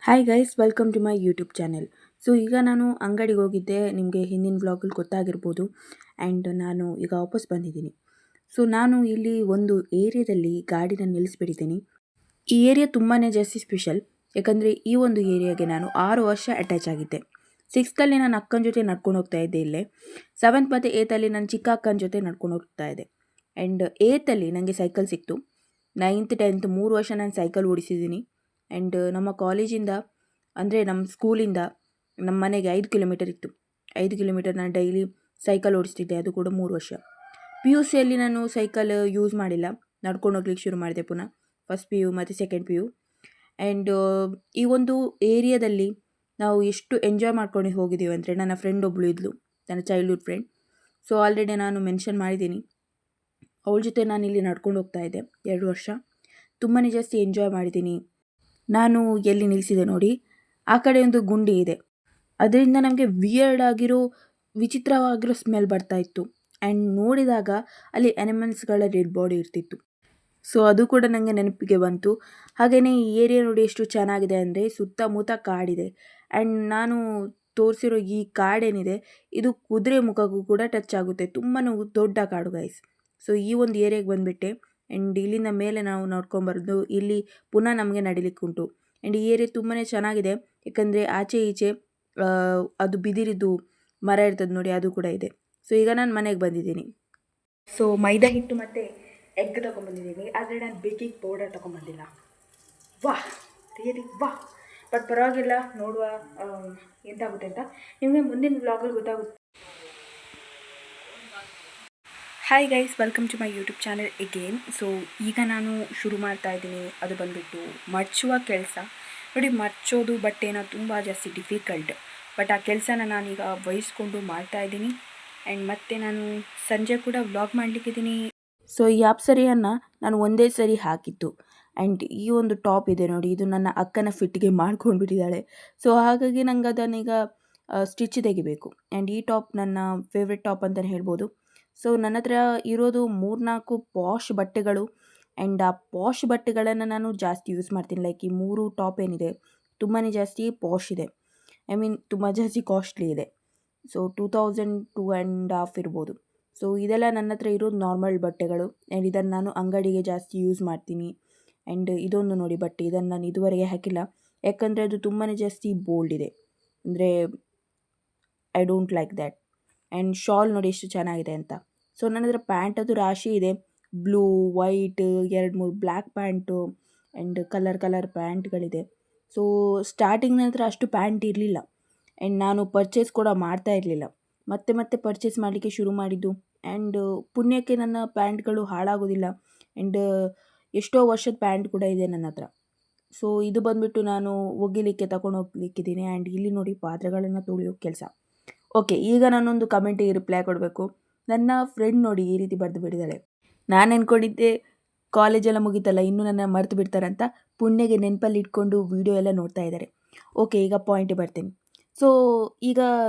Hi guys, welcome to my YouTube channel. So ಈಗ ನಾನು ಅಂಗಡಿಗೆ ಹೋಗಿದ್ದೆ, ನಿಮಗೆ ಹಿಂದಿನ ವ್ಲಾಗಲ್ಲಿ ಗೊತ್ತಾಗಿರ್ಬೋದು. ಆ್ಯಂಡ್ ನಾನು ಈಗ ವಾಪಸ್ ಬಂದಿದ್ದೀನಿ. ಸೊ ನಾನು ಇಲ್ಲಿ ಒಂದು ಏರಿಯಾದಲ್ಲಿ ಗಾಡಿನ ನಿಲ್ಲಿಸ್ಬಿಟ್ಟಿದ್ದೀನಿ. ಈ ಏರಿಯಾ ತುಂಬಾ ಜಾಸ್ತಿ ಸ್ಪೆಷಲ್, ಯಾಕಂದರೆ ಈ ಒಂದು ಏರಿಯಾಗೆ ನಾನು 6 ವರ್ಷ ಅಟ್ಯಾಚ್ ಆಗಿದ್ದೆ. 6th ನಾನು ಅಕ್ಕನ ಜೊತೆ ನಡ್ಕೊಂಡು ಹೋಗ್ತಾ ಇದ್ದೆ ಇಲ್ಲೇ. 7th ಮತ್ತು 8th ನಾನು ಚಿಕ್ಕ ಅಕ್ಕನ ಜೊತೆ ನಡ್ಕೊಂಡು ಹೋಗ್ತಾ ಇದ್ದೆ. ಆ್ಯಂಡ್ 8th ನನಗೆ ಸೈಕಲ್ ಸಿಕ್ತು. 9th 10th 3 ವರ್ಷ ನಾನು ಸೈಕಲ್ ಓಡಿಸಿದ್ದೀನಿ. ಆ್ಯಂಡ್ ನಮ್ಮ ಕಾಲೇಜಿಂದ ಅಂದರೆ ನಮ್ಮ ಸ್ಕೂಲಿಂದ ನಮ್ಮ ಮನೆಗೆ 5 ಕಿಲೋಮೀಟರ್ ಇತ್ತು. 5 ಕಿಲೋಮೀಟರ್ ನಾನು ಡೈಲಿ ಸೈಕಲ್ ಓಡಿಸ್ತಿದ್ದೆ, ಅದು ಕೂಡ 3 ವರ್ಷ. ಪಿ ಯು ಸಿಯಲ್ಲಿ ನಾನು ಸೈಕಲ್ ಯೂಸ್ ಮಾಡಿಲ್ಲ, ನಡ್ಕೊಂಡು ಹೋಗ್ಲಿಕ್ಕೆ ಶುರು ಮಾಡಿದೆ ಪುನಃ, ಫಸ್ಟ್ ಪಿ ಯು ಮತ್ತು ಸೆಕೆಂಡ್ ಪಿ ಯು. ಆ್ಯಂಡ್ ಈ ಒಂದು ಏರಿಯಾದಲ್ಲಿ ನಾವು ಎಷ್ಟು ಎಂಜಾಯ್ ಮಾಡ್ಕೊಂಡು ಹೋಗಿದ್ದೀವಿ ಅಂದರೆ, ನನ್ನ ಫ್ರೆಂಡ್ ಒಬ್ಬಳು ಇದ್ಲು, ನನ್ನ ಚೈಲ್ಡ್ಹುಡ್ ಫ್ರೆಂಡ್. ಸೊ ಆಲ್ರೆಡಿ ನಾನು ಮೆನ್ಷನ್ ಮಾಡಿದ್ದೀನಿ, ಅವಳ ಜೊತೆ ನಾನು ಇಲ್ಲಿ ನಡ್ಕೊಂಡು ಹೋಗ್ತಾ ಇದ್ದೆ 2 ವರ್ಷ. ತುಂಬಾ ಜಾಸ್ತಿ ಎಂಜಾಯ್ ಮಾಡಿದ್ದೀನಿ. ನಾನು ಎಲ್ಲಿ ನಿಲ್ಲಿಸಿದೆ ನೋಡಿ, ಆ ಕಡೆ ಒಂದು ಗುಂಡಿ ಇದೆ, ಅದರಿಂದ ನಮಗೆ ವಿಯರ್ಡ್ ಆಗಿರೋ ವಿಚಿತ್ರವಾಗಿರೋ ಸ್ಮೆಲ್ ಬರ್ತಾ ಇತ್ತು. ಆ್ಯಂಡ್ ನೋಡಿದಾಗ ಅಲ್ಲಿ ಅನಿಮಲ್ಸ್ಗಳ ಡೆಡ್ ಬಾಡಿ ಇರ್ತಿತ್ತು. ಸೊ ಅದು ಕೂಡ ನನಗೆ ನೆನಪಿಗೆ ಬಂತು. ಹಾಗೆಯೇ ಈ ಏರಿಯಾ ನೋಡಿ ಎಷ್ಟು ಚೆನ್ನಾಗಿದೆ ಅಂದರೆ, ಸುತ್ತಮುತ್ತ ಕಾಡಿದೆ. ಆ್ಯಂಡ್ ನಾನು ತೋರಿಸಿರೋ ಈ ಕಾಡೇನಿದೆ, ಇದು ಕುದುರೆ ಮುಖಕ್ಕೂ ಕೂಡ ಟಚ್ ಆಗುತ್ತೆ. ತುಂಬಾ ದೊಡ್ಡ ಕಾಡು ಗೈಸ್. ಸೊ ಈ ಒಂದು ಏರಿಯಾಗೆ ಬಂದುಬಿಟ್ಟೆ. ಆ್ಯಂಡ್ ಇಲ್ಲಿಂದ ಮೇಲೆ ನಾವು ನೋಡ್ಕೊಂಬರೋದು, ಇಲ್ಲಿ ಪುನಃ ನಮಗೆ ನಡಿಲಿಕ್ಕೆ ಉಂಟು. ಆ್ಯಂಡ್ ಈ ಏರಿಯಾ ತುಂಬಾ ಚೆನ್ನಾಗಿದೆ, ಯಾಕಂದರೆ ಆಚೆ ಈಚೆ ಅದು ಬಿದಿರಿದ್ದು ಮರ ಇರ್ತದೆ ನೋಡಿ, ಅದು ಕೂಡ ಇದೆ. ಸೊ ಈಗ ನಾನು ಮನೆಗೆ ಬಂದಿದ್ದೀನಿ. ಸೊ ಮೈದಾ ಹಿಟ್ಟು ಮತ್ತು ಎಗ್ ತೊಗೊಂಬಂದಿದ್ದೀನಿ, ಆದರೆ ನಾನು ಬೇಕಿಂಗ್ ಪೌಡರ್ ತೊಗೊಂಬಂದಿಲ್ಲ. ವಾಹ್, ರಿಯಲಿ ವಾಹ್. ಬಟ್ ಪರವಾಗಿಲ್ಲ, ನೋಡುವ ಎಂತಾಗುತ್ತೆ ಅಂತ. ನಿಮಗೆ ಮುಂದಿನ ವ್ಲಾಗಲ್ಲಿ ಗೊತ್ತಾಗುತ್ತೆ. Hi guys, welcome to my YouTube channel again. So ಈಗ ನಾನು ಶುರು ಮಾಡ್ತಾ ಇದ್ದೀನಿ, ಅದು ಬಂದುಬಿಟ್ಟು ಮಡ್ಚುವ ಕೆಲಸ. ನೋಡಿ, ಮಡ್ಚೋದು ಬಟ್ಟೆನ ತುಂಬ ಜಾಸ್ತಿ ಡಿಫಿಕಲ್ಟ್, ಬಟ್ ಆ ಕೆಲಸನ ನಾನೀಗ ವಹಿಸ್ಕೊಂಡು ಮಾಡ್ತಾಯಿದ್ದೀನಿ. ಆ್ಯಂಡ್ ಮತ್ತು ನಾನು ಸಂಜೆ ಕೂಡ ವ್ಲಾಗ್ ಮಾಡಲಿಕ್ಕಿದ್ದೀನಿ. ಸೊ ಈ ಅಪ್ಸರಿಯನ್ನು ನಾನು ಒಂದೇ ಸರಿ ಹಾಕಿತ್ತು. ಆ್ಯಂಡ್ ಈ ಒಂದು ಟಾಪ್ ಇದೆ ನೋಡಿ, ಇದು ನನ್ನ ಅಕ್ಕನ ಫಿಟ್ಟಿಗೆ ಮಾಡ್ಕೊಂಡ್ಬಿಟ್ಟಿದ್ದಾಳೆ. ಸೊ ಹಾಗಾಗಿ ನಂಗೆ ಅದನ್ನೀಗ ಸ್ಟಿಚ್ ತೆಗಿಬೇಕು. ಆ್ಯಂಡ್ ಈ ಟಾಪ್ ನನ್ನ ಫೇವ್ರೆಟ್ ಟಾಪ್ ಅಂತಲೇ ಹೇಳ್ಬೋದು. ಸೊ ನನ್ನ ಹತ್ರ ಇರೋದು 3-4 ಪಾಶ್ ಬಟ್ಟೆಗಳು. ಆ್ಯಂಡ್ ಆ ಪಾಶ್ ಬಟ್ಟೆಗಳನ್ನು ನಾನು ಜಾಸ್ತಿ ಯೂಸ್ ಮಾಡ್ತೀನಿ. ಲೈಕ್ ಈ 3 ಟಾಪ್ ಏನಿದೆ, ತುಂಬಾ ಜಾಸ್ತಿ ಪಾಶ್ ಇದೆ. ಐ ಮೀನ್ ತುಂಬ ಜಾಸ್ತಿ ಕಾಸ್ಟ್ಲಿ ಇದೆ. ಸೊ 2000-2.5 ಇರ್ಬೋದು. ಸೊ ಇದೆಲ್ಲ ನನ್ನ ಹತ್ರ ಇರೋದು ನಾರ್ಮಲ್ ಬಟ್ಟೆಗಳು. ಆ್ಯಂಡ್ ಇದನ್ನು ನಾನು ಅಂಗಡಿಗೆ ಜಾಸ್ತಿ ಯೂಸ್ ಮಾಡ್ತೀನಿ. ಆ್ಯಂಡ್ ಇದೊಂದು ನೋಡಿ ಬಟ್ಟೆ, ಇದನ್ನು ನಾನು ಇದುವರೆಗೆ ಹಾಕಿಲ್ಲ, ಯಾಕಂದರೆ ಅದು ತುಂಬಾ ಜಾಸ್ತಿ ಬೋಲ್ಡ್ ಇದೆ. ಅಂದರೆ I don't like that. And shawl ನೋಡಿ ಎಷ್ಟು ಚೆನ್ನಾಗಿದೆ ಅಂತ. ಸೊ ನನ್ನ ಹತ್ರ ಪ್ಯಾಂಟ್ ಅದು ರಾಶಿ ಇದೆ, blue, white, 2-3 black pant and colour ಪ್ಯಾಂಟ್ಗಳಿದೆ. ಸೊ ಸ್ಟಾರ್ಟಿಂಗ್ ನನ್ನ ಹತ್ರ ಅಷ್ಟು ಪ್ಯಾಂಟ್ ಇರಲಿಲ್ಲ, ಆ್ಯಂಡ್ ನಾನು ಪರ್ಚೇಸ್ ಕೂಡ ಮಾಡ್ತಾ ಇರಲಿಲ್ಲ. ಮತ್ತೆ ಪರ್ಚೇಸ್ ಮಾಡಲಿಕ್ಕೆ ಶುರು ಮಾಡಿದ್ದು. ಆ್ಯಂಡ್ ಪುಣ್ಯಕ್ಕೆ ನನ್ನ ಪ್ಯಾಂಟ್ಗಳು ಹಾಳಾಗೋದಿಲ್ಲ. ಆ್ಯಂಡ್ ಎಷ್ಟೋ ವರ್ಷದ ಪ್ಯಾಂಟ್ ಕೂಡ ಇದೆ ನನ್ನ ಹತ್ರ. ಸೊ ಇದು ಬಂದುಬಿಟ್ಟು ನಾನು ಒಗಿಲಿಕ್ಕೆ ತಗೊಂಡು ಹೋಗ್ಲಿಕ್ಕಿದ್ದೀನಿ. ಆ್ಯಂಡ್ ಇಲ್ಲಿ ನೋಡಿ ಪಾತ್ರೆಗಳನ್ನು ತೊಳೆಯೋ ಕೆಲಸ. ಓಕೆ, ಈಗ ನಾನೊಂದು ಕಮೆಂಟಿಗೆ ರಿಪ್ಲೈ ಕೊಡಬೇಕು. ನನ್ನ ಫ್ರೆಂಡ್ ನೋಡಿ ಈ ರೀತಿ ಬರೆದು ಬಿಟ್ಟಿದ್ದಾಳೆ, ನಾನು ಅಂದ್ಕೊಂಡಿದ್ದೆ ಕಾಲೇಜೆಲ್ಲ ಮುಗೀತಲ್ಲ, ಇನ್ನೂ ನನ್ನ ಮರೆತು ಬಿಡ್ತಾರಂತ. ಪುಣ್ಯಗೆ ನೆನಪಲ್ಲಿ ಇಟ್ಕೊಂಡು ವೀಡಿಯೋ ಎಲ್ಲ ನೋಡ್ತಾ ಇದ್ದಾರೆ. ಓಕೆ, ಈಗ ಪಾಯಿಂಟಿಗೆ ಬರ್ತೀನಿ. ಸೊ ಈಗ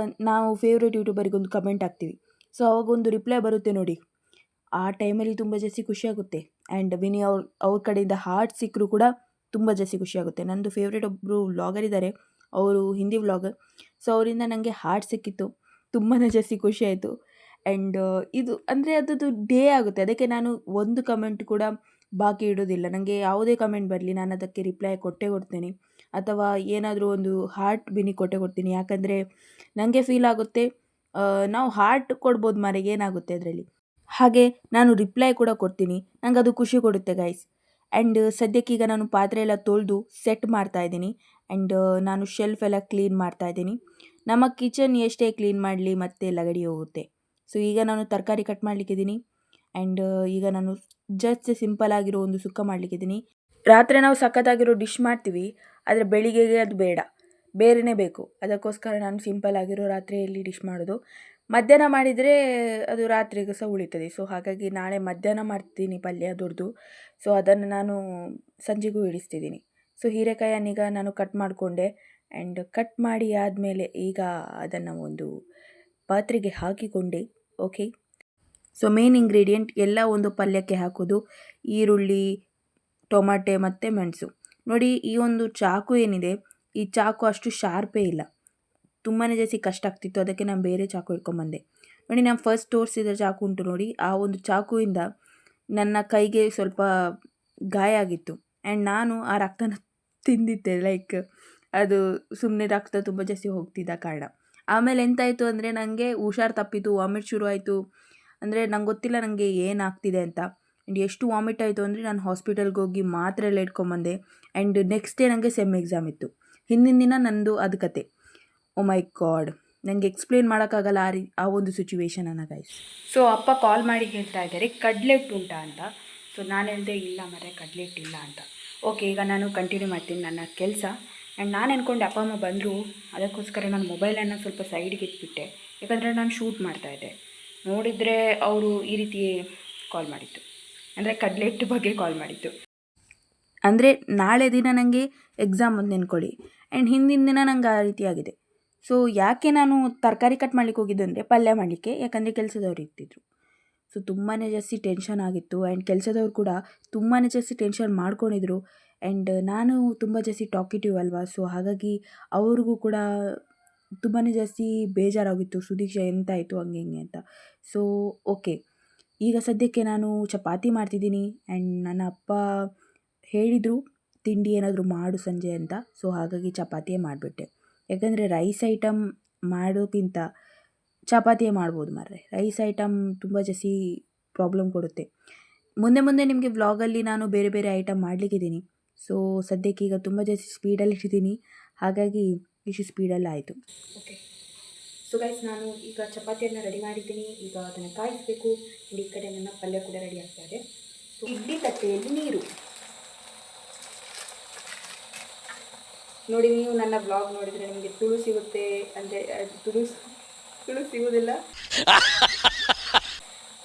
ನಾವು ಫೇವ್ರೇಟ್ ಯೂಟ್ಯೂಬರಿಗೊಂದು ಕಮೆಂಟ್ ಹಾಕ್ತೀವಿ. ಸೊ ಅವಾಗೊಂದು ರಿಪ್ಲೈ ಬರುತ್ತೆ ನೋಡಿ, ಆ ಟೈಮಲ್ಲಿ ತುಂಬ ಜಾಸ್ತಿ ಖುಷಿಯಾಗುತ್ತೆ. ಆ್ಯಂಡ್ ವಿನಿ ಅವ್ರ ಕಡೆಯಿಂದ ಹಾರ್ಟ್ ಸಿಕ್ಕರೂ ಕೂಡ ತುಂಬ ಜಾಸ್ತಿ ಖುಷಿಯಾಗುತ್ತೆ. ನನ್ನದು ಫೇವ್ರೇಟ್ ಒಬ್ಬರು ವ್ಲಾಗರ್ ಇದ್ದಾರೆ, ಅವರು ಹಿಂದಿ ವ್ಲಾಗರ್. ಸೊ ಅವರಿಂದ ನನಗೆ ಹಾರ್ಟ್ ಸಿಕ್ಕಿತ್ತು, ತುಂಬಾ ಜಾಸ್ತಿ ಖುಷಿಯಾಯಿತು. ಆ್ಯಂಡ್ ಇದು ಅಂದರೆ ಅದದು ಡೇ ಆಗುತ್ತೆ, ಅದಕ್ಕೆ ನಾನು ಒಂದು ಕಮೆಂಟ್ ಕೂಡ ಬಾಕಿ ಇಡೋದಿಲ್ಲ. ನನಗೆ ಯಾವುದೇ ಕಮೆಂಟ್ ಬರಲಿ, ನಾನು ಅದಕ್ಕೆ ರಿಪ್ಲೈ ಕೊಟ್ಟೇ ಕೊಡ್ತೀನಿ, ಅಥವಾ ಏನಾದರೂ ಒಂದು ಹಾರ್ಟ್ ಬಿನಿ ಕೊಟ್ಟೇ ಕೊಡ್ತೀನಿ. ಯಾಕಂದರೆ ನನಗೆ ಫೀಲ್ ಆಗುತ್ತೆ, ನಾವು ಹಾರ್ಟ್ ಕೊಡ್ಬೋದು ಮಾರಿಗೆ, ಏನಾಗುತ್ತೆ ಅದರಲ್ಲಿ. ಹಾಗೆ ನಾನು ರಿಪ್ಲೈ ಕೂಡ ಕೊಡ್ತೀನಿ, ನಂಗೆ ಅದು ಖುಷಿ ಕೊಡುತ್ತೆ ಗೈಸ್. ಆ್ಯಂಡ್ ಸದ್ಯಕ್ಕೀಗ ನಾನು ಪಾತ್ರೆ ಎಲ್ಲ ತೊಳೆದು ಸೆಟ್ ಮಾಡ್ತಾಯಿದ್ದೀನಿ. ಆ್ಯಂಡ್ ನಾನು ಶೆಲ್ಫ್ ಎಲ್ಲ ಕ್ಲೀನ್ ಮಾಡ್ತಾಯಿದ್ದೀನಿ. ನಮ್ಮ ಕಿಚನ್ ಎಷ್ಟೇ ಕ್ಲೀನ್ ಮಾಡಲಿ ಮತ್ತೆ ಲಗಡಿ ಹೋಗುತ್ತೆ. ಸೊ ಈಗ ನಾನು ತರಕಾರಿ ಕಟ್ ಮಾಡಲಿಕ್ಕಿದ್ದೀನಿ. ಆ್ಯಂಡ್ ಈಗ ನಾನು ಜಸ್ಟ್ ಸಿಂಪಲ್ ಆಗಿರೋ ಒಂದು ಸುಕ್ಕ ಮಾಡಲಿಕ್ಕಿದ್ದೀನಿ. ರಾತ್ರಿ ನಾವು ಸಖತ್ತಾಗಿರೋ ಡಿಶ್ ಮಾಡ್ತೀವಿ, ಆದರೆ ಬೆಳಿಗ್ಗೆಗೆ ಅದು ಬೇಡ, ಬೇರೆಯೇ ಬೇಕು. ಅದಕ್ಕೋಸ್ಕರ ನಾನು ಸಿಂಪಲ್ ಆಗಿರೋ ರಾತ್ರಿಯಲ್ಲಿ ಡಿಶ್ ಮಾಡೋದು. ಮಧ್ಯಾಹ್ನ ಮಾಡಿದರೆ ಅದು ರಾತ್ರಿಗೂ ಸಹ ಉಳಿತದೆ. ಸೊ ಹಾಗಾಗಿ ನಾಳೆ ಮಧ್ಯಾಹ್ನ ಮಾಡ್ತೀನಿ ಪಲ್ಯ ದೊಡ್ಡದು. ಸೊ ಅದನ್ನು ನಾನು ಸಂಜೆಗೂ ಇಡಿಸ್ತಿದ್ದೀನಿ. ಸೊ ಹೀರೆಕಾಯನ್ನೀಗ ನಾನು ಕಟ್ ಮಾಡಿಕೊಂಡೆ. ಆ್ಯಂಡ್ ಕಟ್ ಮಾಡಿ ಆದಮೇಲೆ ಈಗ ಅದನ್ನು ಒಂದು ಪಾತ್ರೆಗೆ ಹಾಕಿಕೊಂಡೆ. ಓಕೆ, ಸೊ ಮೇನ್ ಇಂಗ್ರೀಡಿಯೆಂಟ್ ಎಲ್ಲ ಒಂದು ಪಲ್ಯಕ್ಕೆ ಹಾಕೋದು, ಈರುಳ್ಳಿ, ಟೊಮಾಟೆ ಮತ್ತು ಮೆಣಸು. ನೋಡಿ, ಈ ಒಂದು ಚಾಕು ಏನಿದೆ, ಈ ಚಾಕು ಅಷ್ಟು ಶಾರ್ಪೇ ಇಲ್ಲ, ತುಂಬಾ ಜಾಸ್ತಿ ಕಷ್ಟ ಆಗ್ತಿತ್ತು. ಅದಕ್ಕೆ ನಾನು ಬೇರೆ ಚಾಕು ಇಟ್ಕೊಂಬಂದೆ. ನೋಡಿ, ನಾನು ಫಸ್ಟ್ ತೋರಿಸಿದ ಚಾಕು ಉಂಟು ನೋಡಿ, ಆ ಒಂದು ಚಾಕುವಿಂದ ನನ್ನ ಕೈಗೆ ಸ್ವಲ್ಪ ಗಾಯ ಆಗಿತ್ತು. ಆ್ಯಂಡ್ ನಾನು ಆ ರಕ್ತನ ತಿಂದಿದ್ದೆ, ಲೈಕ್ ಅದು ಸುಮ್ಮನೆ ರಕ್ತ ತುಂಬ ಜಾಸ್ತಿ ಹೋಗ್ತಿದ್ದ ಕಾರಣ. ಆಮೇಲೆ ಎಂತಾಯಿತು ಅಂದರೆ ನನಗೆ ಹುಷಾರು ತಪ್ಪಿತು, ವಾಮಿಟ್ ಶುರು ಆಯಿತು. ಅಂದರೆ ನಂಗೆ ಗೊತ್ತಿಲ್ಲ ನನಗೆ ಏನಾಗ್ತಿದೆ ಅಂತ. ಆ್ಯಂಡ್ ಎಷ್ಟು ವಾಮಿಟ್ ಆಯಿತು ಅಂದರೆ ನಾನು ಹಾಸ್ಪಿಟಲ್ಗೆ ಹೋಗಿ ಮಾತ್ರೆ ಎಲ್ಲ ಇಟ್ಕೊಂಬಂದೆ. ಆ್ಯಂಡ್ ನೆಕ್ಸ್ಟ್ ಡೇ ನನಗೆ ಸೆಮ್ ಎಕ್ಸಾಮ್ ಇತ್ತು. ಹಿಂದಿನ ದಿನ ನಂದು ಅದು ಕತೆ. ಓ ಮೈ ಗಾಡ್, ನನಗೆ ಎಕ್ಸ್ಪ್ಲೇನ್ ಮಾಡೋಕ್ಕಾಗಲ್ಲ ಆ ಒಂದು ಸಿಚುವೇಶನನ್ನು ಗೈಸ್. ಸೊ ಅಪ್ಪ ಕಾಲ್ ಮಾಡಿ ಹೇಳ್ತಾ ಇದ್ದಾರೆ ಕಡಲೆ ಹಿಟ್ಟು ಉಂಟಾ ಅಂತ. ಸೊ ನಾನು ಹೇಳಿದೆ ಇಲ್ಲ ಮರೆ ಕಡಲೆ ಹಿಟ್ಟಿಲ್ಲ ಅಂತ. ಓಕೆ, ಈಗ ನಾನು ಕಂಟಿನ್ಯೂ ಮಾಡ್ತೀನಿ ನನ್ನ ಕೆಲಸ. ಆ್ಯಂಡ್ ನಾನು ಅಂದ್ಕೊಂಡೆ ಅಪ್ಪ ಅಮ್ಮ ಬಂದರು, ಅದಕ್ಕೋಸ್ಕರ ನಾನು ಮೊಬೈಲನ್ನು ಸ್ವಲ್ಪ ಸೈಡಿಗೆ ಇಟ್ಬಿಟ್ಟೆ, ಯಾಕಂದರೆ ನಾನು ಶೂಟ್ ಮಾಡ್ತಾಯಿದ್ದೆ. ನೋಡಿದರೆ ಅವರು ಈ ರೀತಿ ಕಾಲ್ ಮಾಡಿತ್ತು, ಅಂದರೆ ಕಡಲೆ ಹಿಟ್ಟು ಬಗ್ಗೆ ಕಾಲ್ ಮಾಡಿತ್ತು. ಅಂದರೆ ನಾಳೆ ದಿನ ನನಗೆ ಎಕ್ಸಾಮ್ ಅಂತ ನೆನ್ಕೊಳ್ಳಿ. ಆ್ಯಂಡ್ ಹಿಂದಿನ ದಿನ ನಂಗೆ ಆ ರೀತಿ ಆಗಿದೆ. ಸೊ ಯಾಕೆ ನಾನು ತರಕಾರಿ ಕಟ್ ಮಾಡ್ಲಿಕ್ಕೆ ಹೋಗಿದ್ದೆ ಅಂದರೆ ಪಲ್ಯ ಮಾಡಲಿಕ್ಕೆ, ಯಾಕಂದರೆ ಕೆಲಸದವ್ರು ಇರ್ತಿದ್ರು. ಸೊ ತುಂಬಾ ಜಾಸ್ತಿ ಟೆನ್ಷನ್ ಆಗಿತ್ತು. ಆ್ಯಂಡ್ ಕೆಲಸದವ್ರು ಕೂಡ ತುಂಬಾ ಜಾಸ್ತಿ ಟೆನ್ಷನ್ ಮಾಡ್ಕೊಂಡಿದ್ರು. ಆ್ಯಂಡ್ ನಾನು ತುಂಬ ಜಾಸ್ತಿ ಟಾಕಿಟಿವ್ ಅಲ್ವಾ, ಸೊ ಹಾಗಾಗಿ ಅವ್ರಿಗೂ ಕೂಡ ತುಂಬಾ ಜಾಸ್ತಿ ಬೇಜಾರಾಗಿತ್ತು, ಸುದೀಕ್ಷಾ ಎಂತಾಯಿತು ಹಂಗೆ ಹಿಂಗೆ ಅಂತ. ಸೊ ಓಕೆ, ಈಗ ಸದ್ಯಕ್ಕೆ ನಾನು ಚಪಾತಿ ಮಾಡ್ತಿದ್ದೀನಿ. ಆ್ಯಂಡ್ ನನ್ನ ಅಪ್ಪ ಹೇಳಿದರು ತಿಂಡಿ ಏನಾದರೂ ಮಾಡು ಸಂಜೆ ಅಂತ. ಸೊ ಹಾಗಾಗಿ ಚಪಾತಿಯೇ ಮಾಡಿಬಿಟ್ಟೆ. ಯಾಕಂದರೆ ರೈಸ್ ಐಟಮ್ ಮಾಡೋಕ್ಕಿಂತ ಚಪಾತಿಯೇ ಮಾಡ್ಬೋದು ಮಾರ್ರೆ. ರೈಸ್ ಐಟಮ್ ತುಂಬ ಜಾಸ್ತಿ ಪ್ರಾಬ್ಲಮ್ ಕೊಡುತ್ತೆ. ಮುಂದೆ ಮುಂದೆ ನಿಮಗೆ ವ್ಲಾಗಲ್ಲಿ ನಾನು ಬೇರೆ ಬೇರೆ ಐಟಮ್ ಮಾಡಲಿಕ್ಕಿದ್ದೀನಿ. ಸೊ ಸದ್ಯಕ್ಕೆ ಈಗ ತುಂಬ ಜಾಸ್ತಿ ಸ್ಪೀಡಲ್ಲಿ ಇಟ್ಟಿದ್ದೀನಿ, ಹಾಗಾಗಿ ಇಷ್ಟು ಸ್ಪೀಡಲ್ಲಿ ಆಯಿತು. ಓಕೆ, ಸೊ ಗೈಸ್, ನಾನು ಈಗ ಚಪಾತಿಯನ್ನು ರೆಡಿ ಮಾಡಿದ್ದೀನಿ. ಈಗ ಅದನ್ನು ಕಾಯಿಸಬೇಕು. ಈ ಕಡೆ ನನ್ನ ಪಲ್ಯ ಕೂಡ ರೆಡಿ ಆಗ್ತಾ ಇದೆ. ಸೊ ಇಡ್ಲಿ ತಟ್ಟೆಯಲ್ಲಿ ನೀರು ನೋಡಿ. ನೀವು ನನ್ನ ವ್ಲಾಗ್ ನೋಡಿದರೆ ನಿಮಗೆ ತುಳು ಸಿಗುತ್ತೆ, ಅಂದರೆ ತುಳು ಸಿಗೋದಿಲ್ಲ,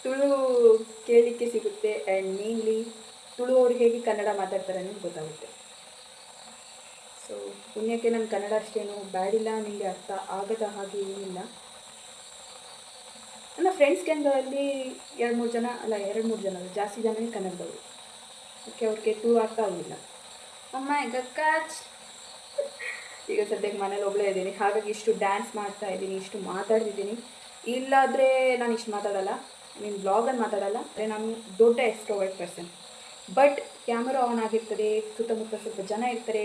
ತುಳು ಕೇಳಲಿಕ್ಕೆ ಸಿಗುತ್ತೆ. ಆ್ಯಂಡ್ ಮೇನ್ಲಿ ತುಳು ಅವ್ರು ಹೇಗೆ ಕನ್ನಡ ಮಾತಾಡ್ತಾರೆ ಅನ್ನೋದು ಗೊತ್ತಾಗುತ್ತೆ. ಸೊ ಪುಣ್ಯಕ್ಕೆ ನನ್ನ ಕನ್ನಡ ಅಷ್ಟೇನು ಬ್ಯಾಡಿಲ್ಲ, ನಿಮಗೆ ಅರ್ಥ ಆಗದ ಹಾಗೆ ಏನಿಲ್ಲ. ನನ್ನ ಫ್ರೆಂಡ್ಸ್ ಗ್ಯಾಂಗಲ್ಲಿ 2-3 ಜನ ಜಾಸ್ತಿ ಜನನೇ ಕನ್ನಡದವರು. ಓಕೆ, ಅವ್ರಿಗೆ ತುಳು ಅರ್ಥ ಆಗೋದಿಲ್ಲ. ಅಮ್ಮ ಈಗ ಸದ್ಯಕ್ಕೆ ಮನೇಲಿ ಒಬ್ಬಳೇ ಇದ್ದೀನಿ, ಹಾಗಾಗಿ ಇಷ್ಟು ಡ್ಯಾನ್ಸ್ ಮಾಡ್ತಾ ಇದ್ದೀನಿ, ಇಷ್ಟು ಮಾತಾಡ್ತಿದ್ದೀನಿ. ಇಲ್ಲಾದರೆ ನಾನು ಇಷ್ಟು ಮಾತಾಡಲ್ಲ, ನೀನು ಬ್ಲಾಗಲ್ಲಿ ಮಾತಾಡಲ್ಲ. ಅಂದರೆ ನಾನು ದೊಡ್ಡ extrovert person. But camera on ಆಗಿರ್ತದೆ, ಸುತ್ತಮುತ್ತ ಸ್ವಲ್ಪ ಜನ ಇರ್ತಾರೆ,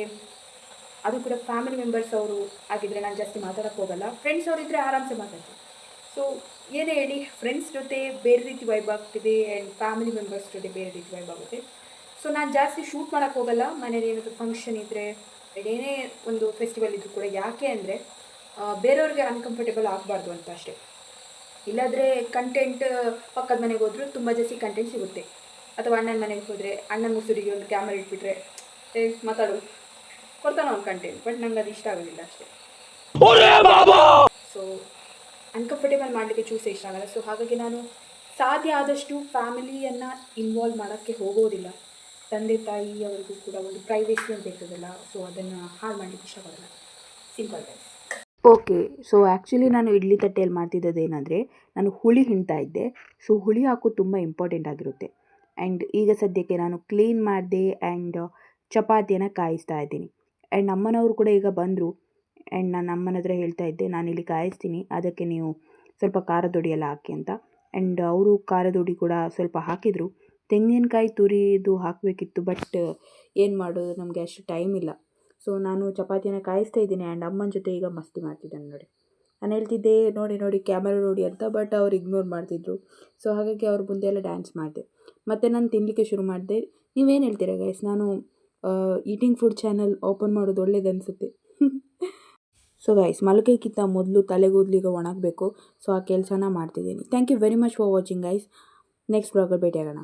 ಅದು ಕೂಡ ಫ್ಯಾಮಿಲಿ ಮೆಂಬರ್ಸ್ ಅವರು ಆಗಿದ್ದರೆ ನಾನು ಜಾಸ್ತಿ ಮಾತಾಡೋಕ್ಕೆ ಹೋಗಲ್ಲ. ಫ್ರೆಂಡ್ಸ್ ಅವರಿದ್ದರೆ ಆರಾಮ್ಸೆ ಮಾತಾಡ್ತೀನಿ. ಸೊ ಏನೇ ಹೇಳಿ, ಫ್ರೆಂಡ್ಸ್ ಜೊತೆ ಬೇರೆ ರೀತಿ ವೈಬ್ ಆಗ್ತಿದೆ, ಆ್ಯಂಡ್ ಫ್ಯಾಮಿಲಿ ಮೆಂಬರ್ಸ್ ಜೊತೆ ಬೇರೆ ರೀತಿ ವೈಬ್ ಆಗುತ್ತೆ. ಸೊ ನಾನು ಜಾಸ್ತಿ ಶೂಟ್ ಮಾಡೋಕ್ಕೆ ಹೋಗಲ್ಲ. ಮನೇಲಿ ಏನಾದರೂ ಫಂಕ್ಷನ್ ಇದ್ದರೆ, ಏನೇ ಒಂದು ಫೆಸ್ಟಿವಲ್ ಇದ್ದರೂ ಕೂಡ. ಯಾಕೆ ಅಂದರೆ ಬೇರೆಯವ್ರಿಗೆ ಅನ್ಕಂಫರ್ಟೇಬಲ್ ಆಗಬಾರ್ದು ಅಂತ ಅಷ್ಟೇ. ಇಲ್ಲಾಂದರೆ ಕಂಟೆಂಟ್ ಪಕ್ಕದ ಮನೆಗೆ ಹೋದರೂ ತುಂಬ ಜಾಸ್ತಿ ಕಂಟೆಂಟ್ ಸಿಗುತ್ತೆ. ಅಥವಾ ಅಣ್ಣನ ಮನೆಗೆ ಹೋದರೆ ಅಣ್ಣನ ಮುಸುರಿಗೆ ಒಂದು ಕ್ಯಾಮರಾ ಇಟ್ಬಿಟ್ರೆ ಮಾತಾಡು ಕೊಡ್ತಾನೆ ಅವ್ನು ಕಂಟೆಂಟ್. ಬಟ್ ನಂಗೆ ಅದು ಇಷ್ಟ ಆಗೋದಿಲ್ಲ ಅಷ್ಟೇ. ಸೊ ಅನ್ಕಂಫರ್ಟೇಬಲ್ ಮಾಡಲಿಕ್ಕೆ ಚೂಸೇ ಇಷ್ಟ ಆಗಲ್ಲ. ಸೊ ಹಾಗಾಗಿ ನಾನು ಸಾಧ್ಯ ಆದಷ್ಟು ಫ್ಯಾಮಿಲಿಯನ್ನು ಇನ್ವಾಲ್ವ್ ಮಾಡೋಕ್ಕೆ ಹೋಗೋದಿಲ್ಲ. ತಂದೆ ತಾಯಿಯವರಿಗೂ ಕೂಡ ಒಂದು ಪ್ರೈವೇಸಿ ಅಂತ ಇರ್ತದಲ್ಲ, ಸೊ ಅದನ್ನು ಹಾಳು ಮಾಡಲಿಕ್ಕೆ ಇಷ್ಟಪಡಲ್ಲ. Simple guys. Okay, so actually ನಾನು ಇಡ್ಲಿ ತಟ್ಟೆಯಲ್ಲಿ ಮಾಡ್ತಿದ್ದದ್ದು ಏನಂದರೆ, ನಾನು ಹುಳಿ ಹಿಂಡ್ತಾ ಇದ್ದೆ. ಸೊ ಹುಳಿ ಹಾಕೋದು ತುಂಬ ಇಂಪಾರ್ಟೆಂಟ್ ಆಗಿರುತ್ತೆ. ಆ್ಯಂಡ್ ಈಗ ಸದ್ಯಕ್ಕೆ ನಾನು ಕ್ಲೀನ್ ಮಾಡಿದೆ ಆ್ಯಂಡ್ ಚಪಾತಿಯನ್ನು ಕಾಯಿಸ್ತಾ ಇದ್ದೀನಿ. ಆ್ಯಂಡ್ ಅಮ್ಮನವರು ಕೂಡ ಈಗ ಬಂದರು. ಆ್ಯಂಡ್ ನಾನು ಅಮ್ಮನ ಹತ್ರ ಹೇಳ್ತಾ ಇದ್ದೆ, ನಾನಿಲ್ಲಿ ಕಾಯಿಸ್ತೀನಿ, ಅದಕ್ಕೆ ನೀವು ಸ್ವಲ್ಪ ಖಾರದ ಹುಡಿ ಎಲ್ಲ ಹಾಕಿ ಅಂತ. ಆ್ಯಂಡ್ ಅವರು ಖಾರದ ಹುಡಿ ಕೂಡ ಸ್ವಲ್ಪ ಹಾಕಿದರು. ತೆಂಗಿನಕಾಯಿ ತುರಿದು ಹಾಕಬೇಕಿತ್ತು, ಬಟ್ ಏನು ಮಾಡೋದು, ನಮಗೆ ಅಷ್ಟು ಟೈಮ್ ಇಲ್ಲ. ಸೊ ನಾನು ಚಪಾತಿಯನ್ನು ಕಾಯಿಸ್ತಾ ಇದ್ದೀನಿ. ಆ್ಯಂಡ್ ಅಮ್ಮನ ಜೊತೆ ಈಗ ಮಸ್ತಿ ಮಾಡ್ತಿದ್ದಾನೆ ನೋಡಿ. ನಾನು ಹೇಳ್ತಿದ್ದೆ ನೋಡಿ ಕ್ಯಾಮರಾ ನೋಡಿ ಅಂತ, ಬಟ್ ಅವ್ರು ಇಗ್ನೋರ್ ಮಾಡ್ತಿದ್ರು. ಸೊ ಹಾಗಾಗಿ ಅವ್ರ ಮುಂದೆ ಎಲ್ಲ ಡ್ಯಾನ್ಸ್ ಮಾಡಿದೆ. ಮತ್ತು ನಾನು ತಿನ್ನಲಿಕ್ಕೆ ಶುರು ಮಾಡಿದೆ. ನೀವೇನು ಹೇಳ್ತೀರಾ ಗೈಸ್? ನಾನು ಈಟಿಂಗ್ ಫುಡ್ ಚಾನಲ್ ಓಪನ್ ಮಾಡೋದು ಒಳ್ಳೇದು ಅನಿಸುತ್ತೆ. ಸೊ ಗೈಸ್, ಮಲಗೋಕ್ಕಿಂತ ಮೊದಲು ತಲೆಗೂದಲಿಗೆ ಒಣಗಬೇಕು. ಸೊ ಆ ಕೆಲಸನ ಮಾಡ್ತಿದ್ದೀನಿ. Thank you very much for watching guys. Next ಬ್ಲಾಗಲ್ಲಿ ಭೇಟಿಯಾಗೋಣ.